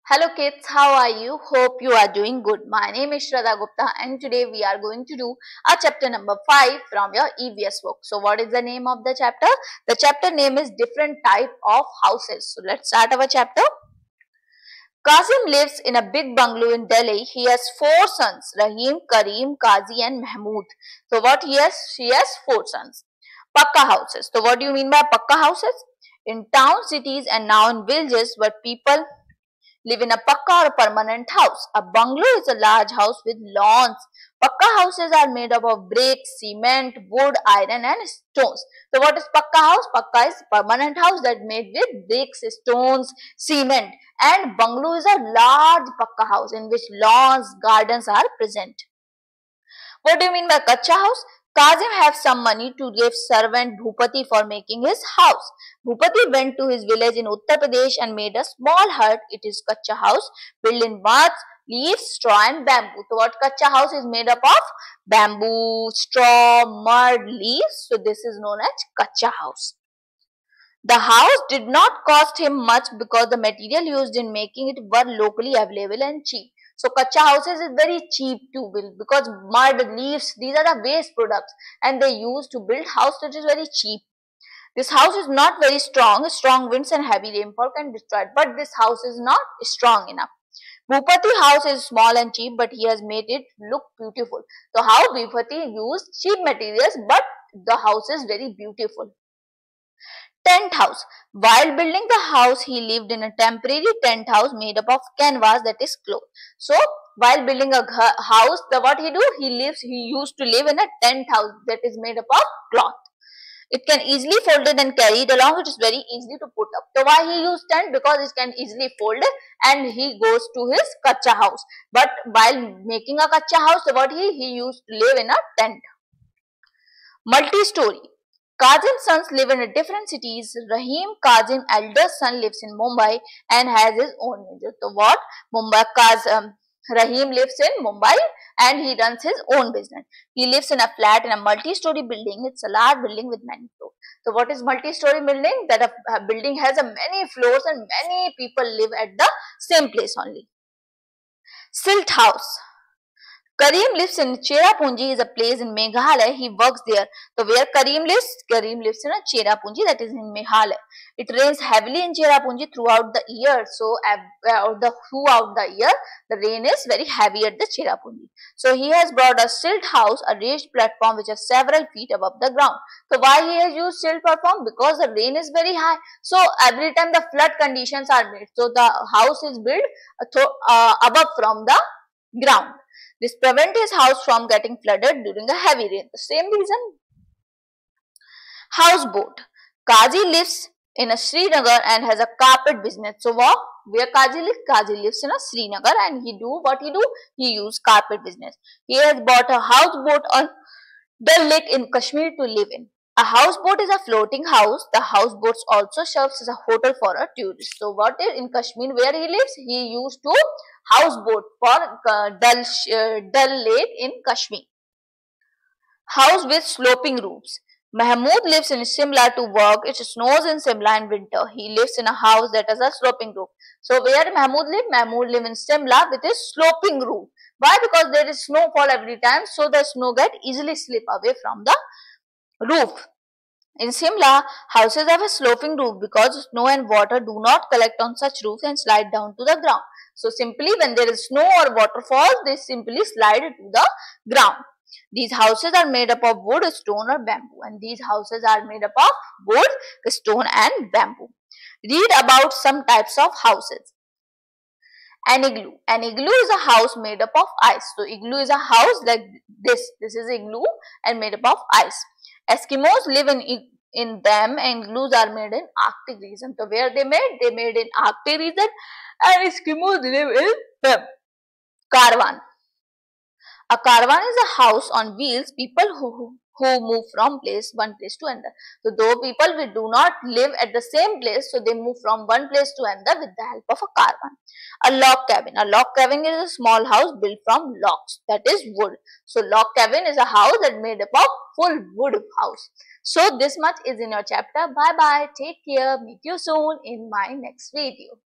Hello kids, how are you? Hope you are doing good. My name is Shraddha Gupta and today we are going to do a chapter number 5 from your EVS book. So what is the name of the chapter? The chapter name is Different Type of Houses. So let's start our chapter. Kazim lives in a big bungalow in Delhi. He has 4 sons, Rahim, Kareem, Kazi and Mahmood. So what he has? She has 4 sons. Pakka houses. So what do you mean by pakka houses? In towns, cities and now in villages where people live in a pakka or permanent house. A bungalow is a large house with lawns. Pakka houses are made up of bricks, cement, wood, iron and stones. So what is pakka house? Pakka is permanent house that made with bricks, stones, cement. And bungalow is a large pakka house in which lawns, gardens are present. What do you mean by kacha house? Kazim have some money to give servant Bhupati for making his house. Bhupati went to his village in Uttar Pradesh and made a small hut. It is kacha house built in mud, leaves, straw and bamboo. So what kacha house is made up of? Bamboo, straw, mud, leaves. So this is known as kacha house. The house did not cost him much because the material used in making it were locally available and cheap. So kacha houses is very cheap to build because mud, leaves, these are the waste products and they use to build house that is very cheap. This house is not very strong. Strong winds and heavy rainfall can destroy it, but this house is not strong enough. Bhupati house is small and cheap, but he has made it look beautiful. So how Bhupati used cheap materials, but the house is very beautiful. Tent house. While building the house, he lived in a temporary tent house made up of canvas that is cloth. So, while building a house, what he do? He used to live in a tent house that is made up of cloth. It can easily folded and carried along. It is very easy to put up. So, why he used tent? Because it can easily fold and he goes to his kacha house. But while making a kacha house, he used to live in a tent. Multi-story. Kazim's sons live in different cities. Rahim, Kazim's eldest son, lives in Mumbai and has his own business. So what? Rahim lives in Mumbai and he runs his own business. He lives in a flat in a multi-story building. It's a large building with many floors. So what is multi-story building? That a building has many floors and many people live at the same place only. Silt house. Kareem lives in Cherrapunji, is a place in Meghalaya. He works there. So where Kareem lives? Kareem lives in a Cherrapunji, that is in Meghalaya. It rains heavily in Cherrapunji throughout the year. So throughout the year, the rain is very heavy at the Cherrapunji. So he has brought a silt house, a raised platform which is several feet above the ground. So why he has used silt platform? Because the rain is very high. So every time the flood conditions are made. So the house is built above from the ground. This prevents his house from getting flooded during a heavy rain. The same reason. Houseboat. Kazi lives in a Srinagar and has a carpet business. So where Kazi lives? Kazi lives in a Srinagar and he use carpet business. He has bought a houseboat on Dal Lake in Kashmir to live in. A houseboat is a floating house. The houseboat also serves as a hotel for a tourist. So what is in Kashmir where he lives? He used to houseboat for Dal Lake in Kashmir. House with sloping roofs. Mahmood lives in Simla to work. It snows in Simla in winter. He lives in a house that has a sloping roof. So where Mahmood live? Mahmood live in Simla with a sloping roof. Why? Because there is snowfall every time. So the snow get easily slip away from the roof. In Simla, houses have a sloping roof because snow and water do not collect on such roofs and slide down to the ground. So simply when there is snow or waterfall, they simply slide to the ground. These houses are made up of wood, stone or bamboo. And these houses are made up of wood, stone and bamboo. Read about some types of houses. An igloo. An igloo is a house made up of ice. So igloo is a house like this. This is igloo and made up of ice. Eskimos live in them and igloos are made in Arctic region. So where they made? They made in Arctic region and Eskimos live in them. Caravan. A caravan is a house on wheels, people who move from one place to another. So though people do not live at the same place, so they move from one place to another with the help of a caravan. A log cabin. A log cabin is a small house built from logs, that is wood. So log cabin is a house that made up of full wood house. So this much is in your chapter. Bye bye. Take care. Meet you soon in my next video.